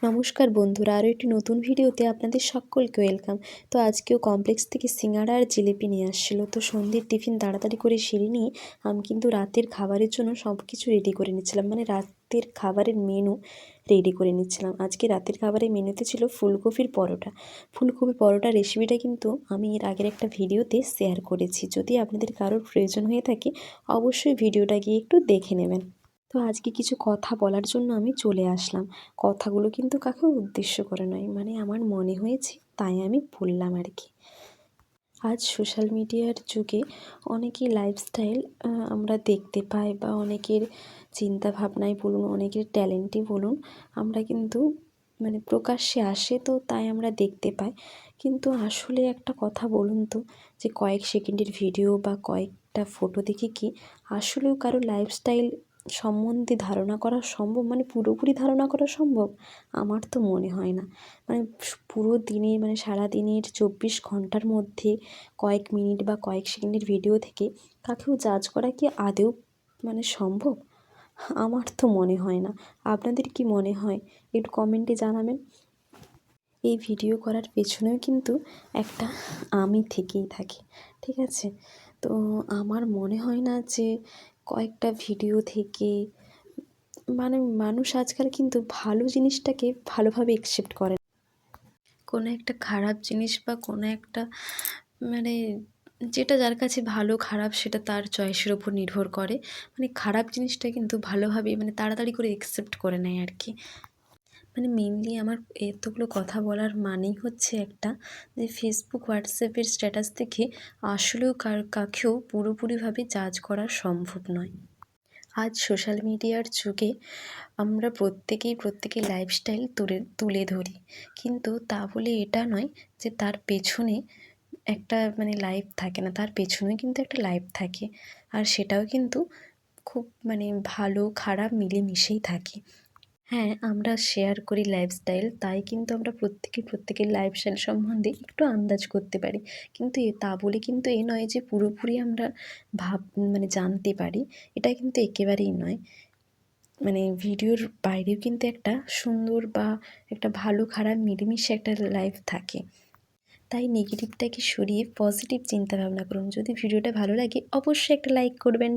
নমস্কার বন্ধুরা, আরও একটি নতুন ভিডিওতে আপনাদের সকলকে ওয়েলকাম। তো আজকেও কমপ্লেক্স থেকে সিঙ্গাড়া আর জিলিপি নিয়ে আসছিলো। তো সন্ধ্যের টিফিন তাড়াতাড়ি করে সেরে নিয়ে আমি কিন্তু রাতের খাবারের জন্য সব কিছু রেডি করে নিচ্ছিলাম, মানে রাতের খাবারের মেনু রেডি করে নিচ্ছিলাম। আজকে রাতের খাবারের মেনুতে ছিল ফুলকপির পরোটা। ফুলকপি পরোটা রেসিপিটা কিন্তু আমি এর আগের একটা ভিডিওতে শেয়ার করেছি। যদি আপনাদের কারোর প্রয়োজন হয়ে থাকে অবশ্যই ভিডিওটা গিয়ে একটু দেখে নেবেন। তো আজকে কিছু কথা বলার জন্য আমি চলে আসলাম। কথাগুলো কিন্তু কাউকে উদ্দেশ্য করে নয়, মানে আমার মনে হয়েছে তাই আমি বললাম আর কি। আজ সোশ্যাল মিডিয়ার যুগে অনেকেই লাইফস্টাইল আমরা দেখতে পাই, বা অনেকের চিন্তা ভাবনায় বলুন, অনেকের ট্যালেন্টই বলুন, আমরা কিন্তু মানে প্রকাশ্যে আসে, তো তাই আমরা দেখতে পাই। কিন্তু আসলে একটা কথা বলুন তো, যে কয়েক সেকেন্ডের ভিডিও বা কয়েকটা ফটো দেখে কি আসলেও কারো লাইফস্টাইল সম্বন্ধে ধারণা করা সম্ভব, মানে পুরোপুরি ধারণা করা সম্ভব? আমার তো মনে হয় না। মানে পুরো দিনের, মানে সারাদিনের 24 ঘন্টার মধ্যে কয়েক মিনিট বা কয়েক সেকেন্ডের ভিডিও থেকে কাকেও জাজ করা কি আদৌ মানে সম্ভব? আমার তো মনে হয় না। আপনাদের কি মনে হয় একটু কমেন্টে জানাবেন। এই ভিডিও করার পেছনেও কিন্তু একটা আমি থেকেই থাকে, ঠিক আছে? তো আমার মনে হয় না যে কয়েকটা ভিডিও থেকে, মানে মানুষ আজকাল কিন্তু ভালো জিনিসটাকে ভালোভাবে অ্যাকসেপ্ট করে না। কোনো একটা খারাপ জিনিস বা কোনো একটা, মানে যেটা যার কাছে ভালো খারাপ সেটা তার চয়েসের ওপর নির্ভর করে। মানে খারাপ জিনিসটা কিন্তু ভালোভাবে, মানে তাড়াতাড়ি করে অ্যাকসেপ্ট করে নেয় আর কি। মানে মেনলি আমার এতগুলো কথা বলার মানেই হচ্ছে একটা, যে ফেসবুক হোয়াটসঅ্যাপের স্ট্যাটাস দেখে আসলেও কাকেও পুরোপুরিভাবে জাজ করা সম্ভব নয়। আজ সোশ্যাল মিডিয়ার যুগে আমরা প্রত্যেকেই লাইফস্টাইল তুলে ধরি, কিন্তু তা বলে এটা নয় যে তার পেছনে একটা মানে লাইফ থাকে না। তার পেছনেও কিন্তু একটা লাইফ থাকে, আর সেটাও কিন্তু খুব মানে ভালো খারাপ মিলেমিশেই থাকে। হ্যাঁ, আমরা শেয়ার করি লাইফস্টাইল, তাই কিন্তু আমরা প্রত্যেকের লাইফস্টাইল সম্বন্ধে একটু আন্দাজ করতে পারি। কিন্তু তা বলে কিন্তু এ নয় যে পুরোপুরি আমরা মানে জানতে পারি, এটা কিন্তু একেবারেই নয়। মানে ভিডিওর বাইরেও কিন্তু একটা সুন্দর বা একটা ভালো খারাপ মিলেমিশে একটা লাইফ থাকে। তাই নেগেটিভটাকে সরিয়ে পজিটিভ চিন্তা ভাবনা করুন। যদি ভিডিওটা ভালো লাগে অবশ্যই একটা লাইক করবেন।